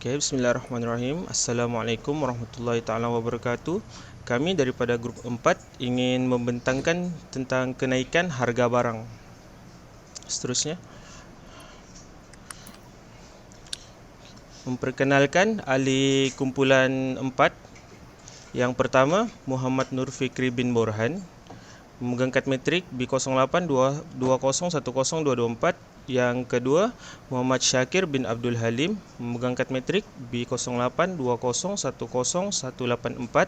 Okay, bismillahirrahmanirrahim. Assalamualaikum warahmatullahi taala wabarakatuh. Kami daripada grup 4 ingin membentangkan tentang kenaikan harga barang. Seterusnya, memperkenalkan ahli kumpulan 4. Yang pertama, Muhammad Nur Fikri bin Borhan, memegang kad metrik B08-2010-224. Yang kedua, Muhammad Syakir bin Abdul Halim, memegang kad metrik B08-2010-10184.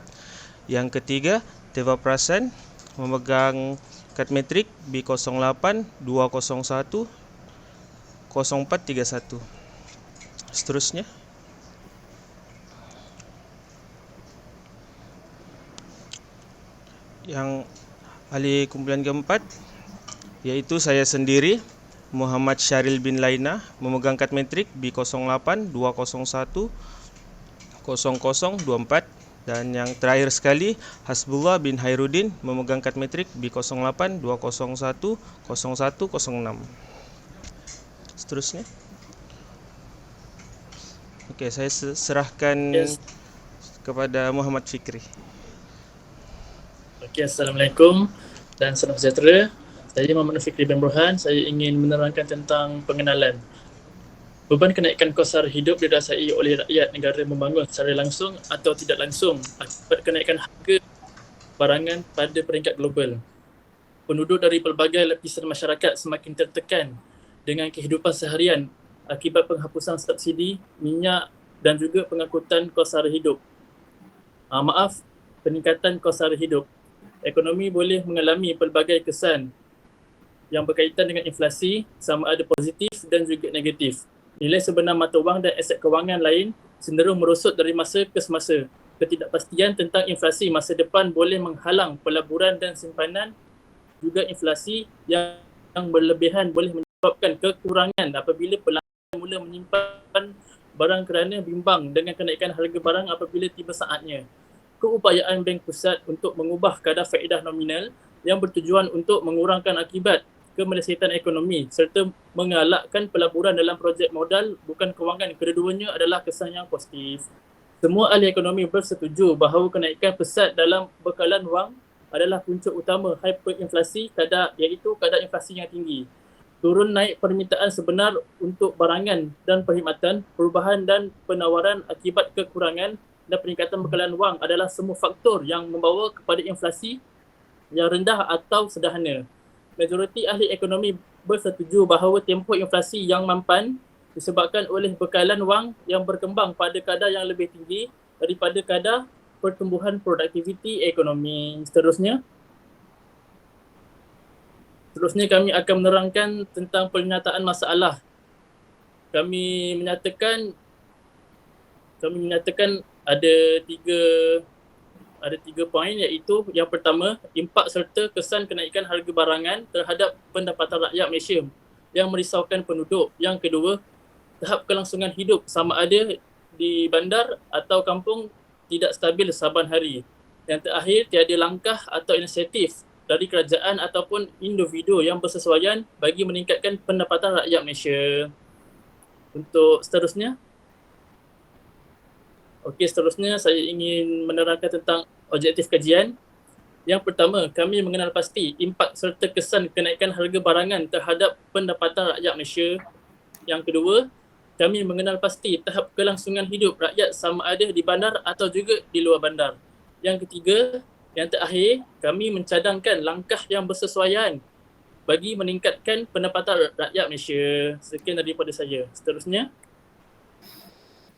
Yang ketiga, Teva Prasan, memegang kad metrik B08-201-0431. Seterusnya, yang ahli kumpulan keempat yaitu saya sendiri, Muhammad Syaril bin Laina, memegang kad metrik B08-201-0024. Dan yang terakhir sekali, Hasbullah bin Hairudin, memegang kad metrik B08-201-0106. Seterusnya, oke, saya serahkan kepada Muhammad Fikri. Okey, Assalamualaikum dan salam sejahtera. Saya Muhammad Fikri bin Borhan. Saya ingin menerangkan tentang pengenalan. Beban kenaikan kos sara hidup didasari oleh rakyat negara membangun secara langsung atau tidak langsung akibat kenaikan harga barangan pada peringkat global. Penduduk dari pelbagai lapisan masyarakat semakin tertekan dengan kehidupan seharian akibat penghapusan subsidi minyak dan juga pengangkutan kos sara hidup. Peningkatan kos sara hidup. Ekonomi boleh mengalami pelbagai kesan yang berkaitan dengan inflasi, sama ada positif dan juga negatif. Nilai sebenar mata wang dan aset kewangan lain cenderung merosot dari masa ke semasa. Ketidakpastian tentang inflasi masa depan boleh menghalang pelaburan dan simpanan. Juga inflasi yang berlebihan boleh menyebabkan kekurangan apabila pelanggan mula menyimpan barang kerana bimbang dengan kenaikan harga barang apabila tiba saatnya. Keupayaan Bank Pusat untuk mengubah kadar faedah nominal yang bertujuan untuk mengurangkan akibat kemelesatan ekonomi serta mengalakkan pelaburan dalam projek modal bukan kewangan, kedua-duanya adalah kesan yang positif. Semua ahli ekonomi bersetuju bahawa kenaikan pesat dalam bekalan wang adalah punca utama hyperinflasi iaitu kadar inflasi yang tinggi. Turun naik permintaan sebenar untuk barangan dan perkhidmatan, perubahan dan penawaran akibat kekurangan dan peningkatan bekalan wang adalah semua faktor yang membawa kepada inflasi yang rendah atau sederhana. Majoriti ahli ekonomi bersetuju bahawa tempoh inflasi yang mampan disebabkan oleh bekalan wang yang berkembang pada kadar yang lebih tinggi daripada kadar pertumbuhan produktiviti ekonomi. Seterusnya kami akan menerangkan tentang pernyataan masalah. Kami menyatakan ada tiga poin, iaitu yang pertama, impak serta kesan kenaikan harga barangan terhadap pendapatan rakyat Malaysia yang merisaukan penduduk. Yang kedua, tahap kelangsungan hidup sama ada di bandar atau kampung tidak stabil saban hari. Yang terakhir, tiada langkah atau inisiatif dari kerajaan ataupun individu yang bersesuaian bagi meningkatkan pendapatan rakyat Malaysia. Untuk seterusnya, saya ingin menerangkan tentang objektif kajian. Yang pertama, kami mengenal pasti impak serta kesan kenaikan harga barangan terhadap pendapatan rakyat Malaysia. Yang kedua, kami mengenal pasti tahap kelangsungan hidup rakyat sama ada di bandar atau juga di luar bandar. Yang ketiga, yang terakhir, kami mencadangkan langkah yang bersesuaian bagi meningkatkan pendapatan rakyat Malaysia. Sekian daripada saya. Seterusnya,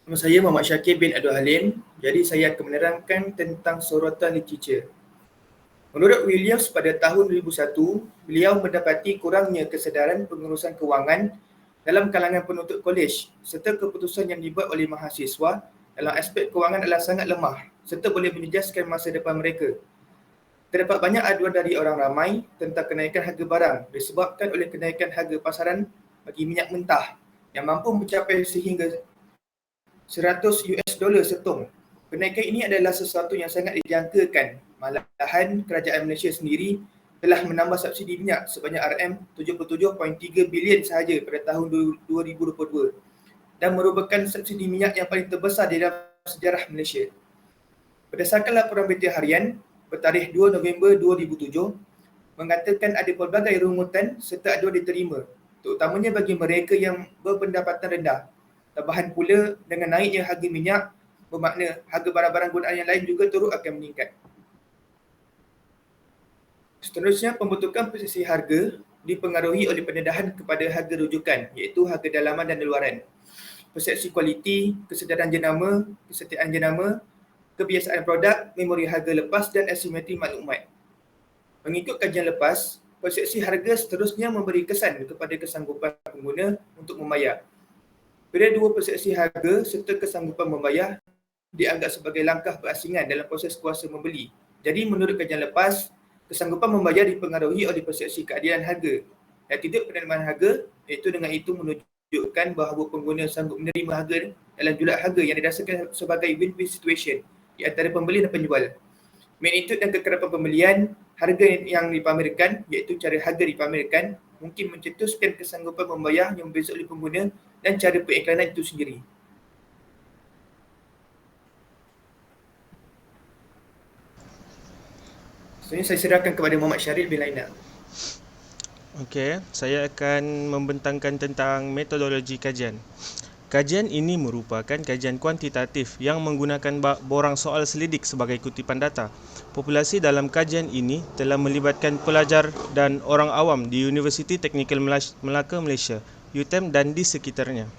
Nama saya Muhammad Syakir bin Abdul Halim. Jadi saya akan menerangkan tentang sorotan literature. Menurut Williams pada tahun 2001, beliau mendapati kurangnya kesedaran pengurusan kewangan dalam kalangan penuntut kolej serta keputusan yang dibuat oleh mahasiswa dalam aspek kewangan adalah sangat lemah serta boleh menjejaskan masa depan mereka. Terdapat banyak aduan dari orang ramai tentang kenaikan harga barang disebabkan oleh kenaikan harga pasaran bagi minyak mentah yang mampu mencapai sehingga $100 setong. Kenaikan ini adalah sesuatu yang sangat dijangkakan. Malahan kerajaan Malaysia sendiri telah menambah subsidi minyak sebanyak RM77.3 bilion sahaja pada tahun 2022. dan merupakan subsidi minyak yang paling terbesar di dalam sejarah Malaysia. Berdasarkan laporan berita harian bertarikh 2 November 2007, mengatakan ada pelbagai rungutan serta aduan diterima, terutamanya bagi mereka yang berpendapatan rendah. Tambahan pula dengan naiknya harga minyak, bermakna harga barang-barang gunaan yang lain juga turut akan meningkat. Seterusnya, pembentukan persepsi harga dipengaruhi oleh pendedahan kepada harga rujukan, iaitu harga dalaman dan luaran. Persepsi kualiti, kesedaran jenama, kesetiaan jenama, kebiasaan produk, memori harga lepas dan asimetri maklumat. Mengikut kajian lepas, persepsi harga seterusnya memberi kesan kepada kesanggupan pengguna untuk membayar. Bila dua persepsi harga serta kesanggupan membayar dianggap sebagai langkah berasingan dalam proses kuasa membeli. Jadi menurut kajian lepas, kesanggupan membayar dipengaruhi oleh persepsi keadilan harga. Attitude penerimaan harga, iaitu dengan itu menunjukkan bahawa pengguna sanggup menerima harga dalam julat harga yang dirasakan sebagai win-win situation di antara pembeli dan penjual. Magnitude dan kekerapan pembelian, harga yang dipamerkan, iaitu cara harga dipamerkan, mungkin mencetuskan kesanggupan membayar yang berbeza oleh pengguna dan cara pengiklanan itu sendiri. Seterusnya saya serahkan kepada Muhammad Syaril bin Laina. Okey, saya akan membentangkan tentang metodologi kajian. Kajian ini merupakan kajian kuantitatif yang menggunakan borang soal selidik sebagai kutipan data. Populasi dalam kajian ini telah melibatkan pelajar dan orang awam di Universiti Teknikal Melaka Malaysia, UTM dan di sekitarnya.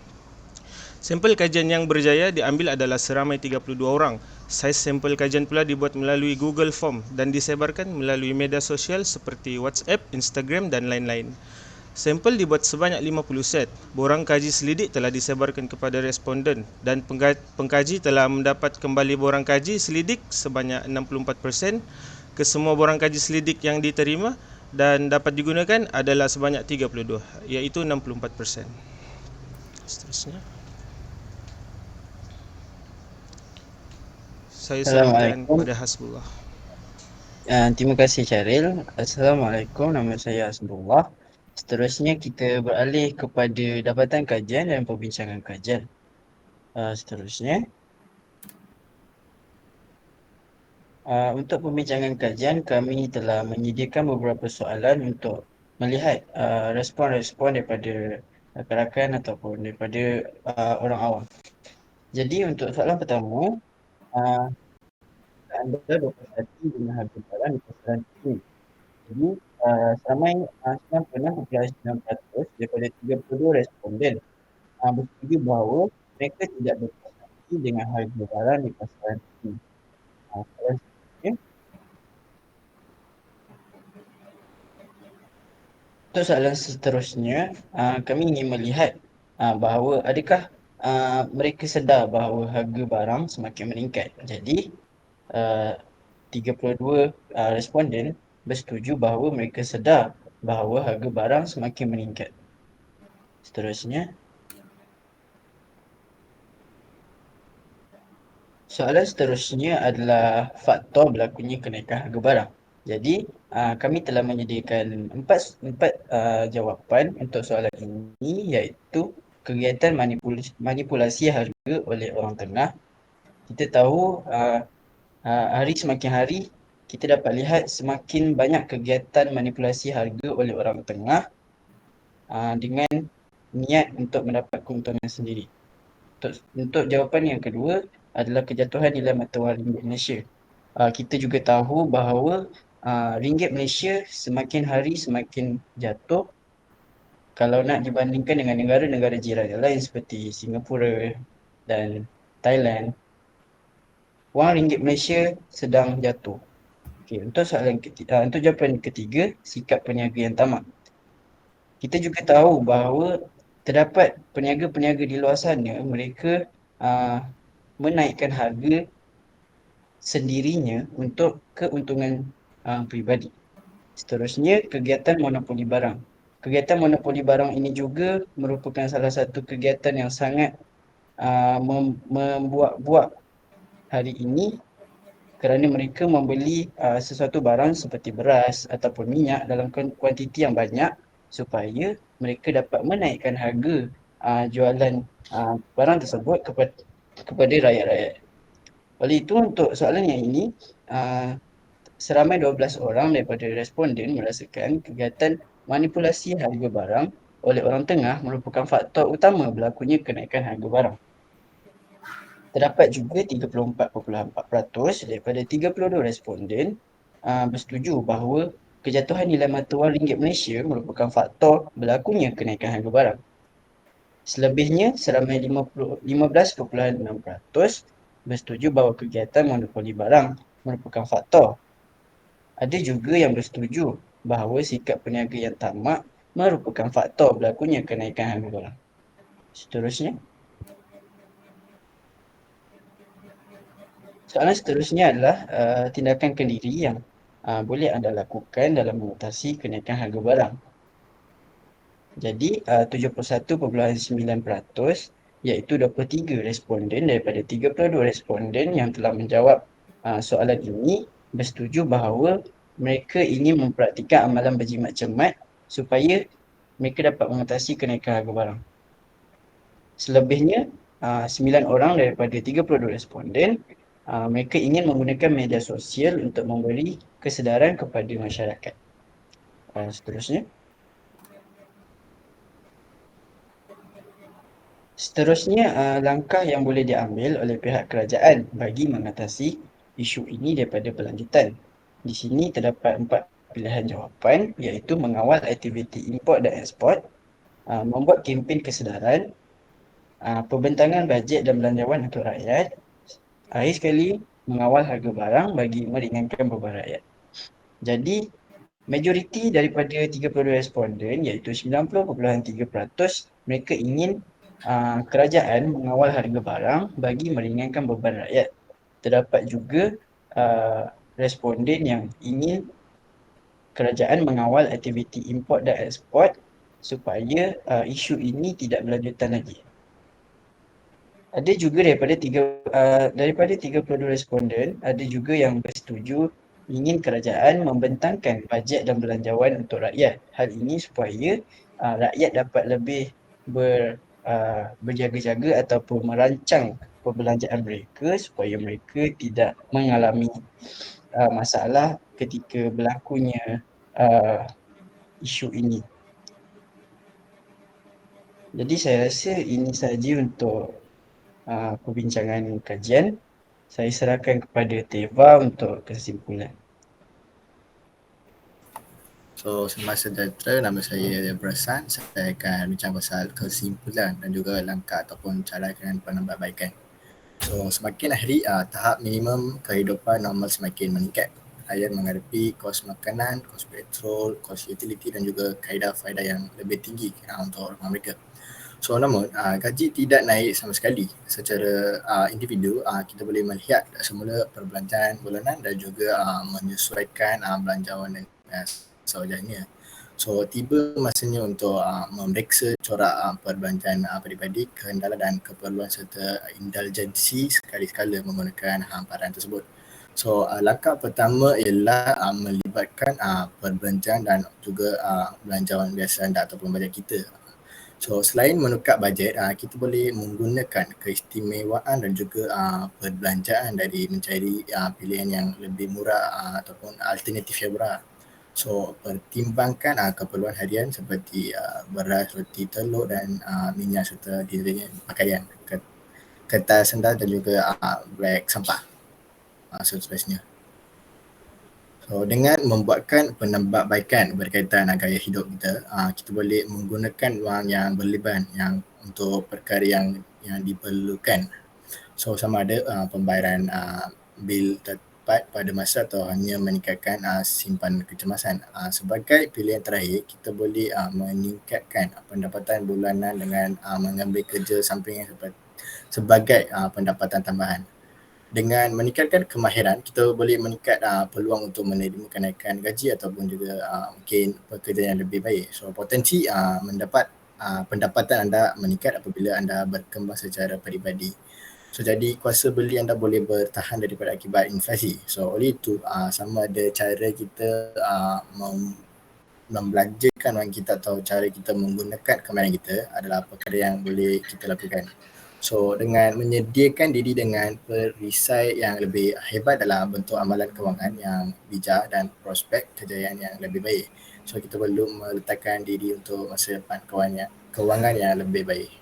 Sampel kajian yang berjaya diambil adalah seramai 32 orang. Saiz sampel kajian pula dibuat melalui Google Form dan disebarkan melalui media sosial seperti WhatsApp, Instagram dan lain-lain. Sampel dibuat sebanyak 50 set. Borang kaji selidik telah disebarkan kepada responden dan pengkaji telah mendapat kembali borang kaji selidik sebanyak 64%. Kesemua borang kaji selidik yang diterima dan dapat digunakan adalah sebanyak 32, iaitu 64%. Seterusnya. Saya serahkan kepada Hasbullah. Terima kasih Syaril. Assalamualaikum, nama saya Hasbullah. Seterusnya kita beralih kepada dapatan kajian dan perbincangan kajian. Seterusnya, untuk perbincangan kajian kami telah menyediakan beberapa soalan untuk melihat respon-respon daripada rakan-rakan ataupun daripada orang awam. Jadi untuk soalan pertama, anda berpuas dengan harga barang di pasaran ini. Jadi seramai 96.9% daripada 32 responden bersetuju bahawa mereka tidak berpuas hati dengan harga barang di pasaran ini. Untuk soalan seterusnya, kami ingin melihat bahawa adakah mereka sedar bahawa harga barang semakin meningkat. Jadi 32 responden bersetuju bahawa mereka sedar bahawa harga barang semakin meningkat. Seterusnya, soalan seterusnya adalah faktor berlakunya kenaikan harga barang. Jadi kami telah menyediakan empat jawapan untuk soalan ini, iaitu kegiatan manipulasi harga oleh orang tengah. Kita tahu hari semakin hari kita dapat lihat semakin banyak kegiatan manipulasi harga oleh orang tengah dengan niat untuk mendapat keuntungan sendiri. Untuk jawapan yang kedua adalah kejatuhan nilai mata wang ringgit Malaysia. Kita juga tahu bahawa ringgit Malaysia semakin hari semakin jatuh kalau nak dibandingkan dengan negara-negara jiran yang lain seperti Singapura dan Thailand. Wang ringgit Malaysia sedang jatuh. Okey, untuk jawapan ketiga, sikap peniaga yang tamak. Kita juga tahu bahawa terdapat peniaga-peniaga di luar sana, mereka menaikkan harga sendirinya untuk keuntungan peribadi. Seterusnya, kegiatan monopoli barang. Kegiatan monopoli barang ini juga merupakan salah satu kegiatan yang sangat membuat-buat hari ini kerana mereka membeli sesuatu barang seperti beras ataupun minyak dalam kuantiti yang banyak supaya mereka dapat menaikkan harga jualan barang tersebut kepada rakyat-rakyat. Oleh itu, untuk soalan yang ini, seramai 12 orang daripada responden merasakan kegiatan manipulasi harga barang oleh orang tengah merupakan faktor utama berlakunya kenaikan harga barang. Terdapat juga 34.4% daripada 32 responden bersetuju bahawa kejatuhan nilai mata wang ringgit Malaysia merupakan faktor berlakunya kenaikan harga barang. Selebihnya, seramai 15.6% bersetuju bahawa kegiatan monopoli barang merupakan faktor. Ada juga yang bersetuju bahawa sikap peniaga yang tamak merupakan faktor berlakunya kenaikan harga barang. Seterusnya, soalan seterusnya adalah tindakan kendiri yang boleh anda lakukan dalam mengatasi kenaikan harga barang. Jadi 71.9% iaitu 23 responden daripada 32 responden yang telah menjawab soalan ini bersetuju bahawa mereka ingin mempraktikkan amalan berjimat cermat supaya mereka dapat mengatasi kenaikan harga barang. Selebihnya 9 orang daripada 32 responden mereka ingin menggunakan media sosial untuk memberi kesedaran kepada masyarakat. Seterusnya. Seterusnya, langkah yang boleh diambil oleh pihak kerajaan bagi mengatasi isu ini daripada berlanjutan. Di sini terdapat 4 pilihan jawapan iaitu mengawal aktiviti import dan ekspor, membuat kempen kesedaran, pembentangan bajet dan belanjawan untuk rakyat, akhir sekali mengawal harga barang bagi meringankan beban rakyat. Jadi, majoriti daripada 32 responden iaitu 90.3% mereka ingin kerajaan mengawal harga barang bagi meringankan beban rakyat. Terdapat juga responden yang ingin kerajaan mengawal aktiviti import dan ekspor supaya isu ini tidak berlanjutan lagi. Ada juga daripada 32 responden, ada juga yang bersetuju ingin kerajaan membentangkan bajet dan belanjawan untuk rakyat. Hal ini supaya rakyat dapat lebih berjaga-jaga ataupun merancang perbelanjaan mereka supaya mereka tidak mengalami masalah ketika berlakunya isu ini. Jadi saya rasa ini sahaja untuk perbincangan kajian. Saya serahkan kepada Teva untuk kesimpulan. So, selamat sejahtera. Nama saya Berasan. Saya akan bincang pasal kesimpulan dan juga langkah ataupun cara penambahbaikan. So, semakin hari, tahap minimum kehidupan normal semakin meningkat. Rakyat menghadapi kos makanan, kos petrol, kos utiliti dan juga kaedah-faedah yang lebih tinggi untuk orang mereka. So, namun gaji tidak naik sama sekali. Secara individu, kita boleh melihat semula perbelanjaan bulanan dan juga menyesuaikan belanjawan dan sewajahnya. So, tiba masanya untuk memeriksa corak perbelanjaan peribadi, kehendalan dan keperluan serta indulgensi sekali-sekala menggunakan hamparan tersebut. So, langkah pertama ialah melibatkan perbelanjaan dan juga belanjawan biasa anda ataupun bajet kita. So, selain menukar bajet, kita boleh menggunakan keistimewaan dan juga perbelanjaan dari mencari pilihan yang lebih murah ataupun alternatif yang murah. So, pertimbangkan keperluan harian seperti beras, roti, telur dan minyak serta deterjen pakaian, kertas sendal dan juga beg sampah seterusnya. So, dengan membuatkan penambahbaikan berkaitan gaya hidup kita, kita boleh menggunakan wang yang berlebihan yang untuk perkara yang diperlukan. So, sama ada pembayaran bil tepat pada masa atau hanya meningkatkan simpan kecemasan. Sebagai pilihan terakhir, kita boleh meningkatkan pendapatan bulanan dengan mengambil kerja sampingan sebagai pendapatan tambahan. Dengan meningkatkan kemahiran, kita boleh meningkat peluang untuk menerima kenaikan gaji ataupun juga mungkin pekerjaan yang lebih baik. So, potensi mendapat pendapatan anda meningkat apabila anda berkembang secara peribadi. So, jadi kuasa beli anda boleh bertahan daripada akibat inflasi. So, oleh itu sama ada cara kita membelanjakan wang kita atau cara kita menggunakan kemahiran kita adalah perkara yang boleh kita lakukan. So dengan menyediakan diri dengan perisai yang lebih hebat dalam bentuk amalan kewangan yang bijak dan prospek kejayaan yang lebih baik. So kita perlu meletakkan diri untuk masa depan kewangan yang lebih baik.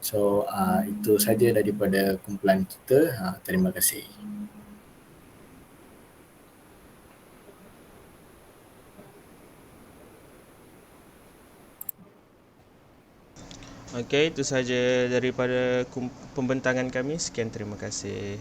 So itu saja daripada kumpulan kita. Terima kasih. Okey, itu saja daripada pembentangan kami. Sekian, terima kasih.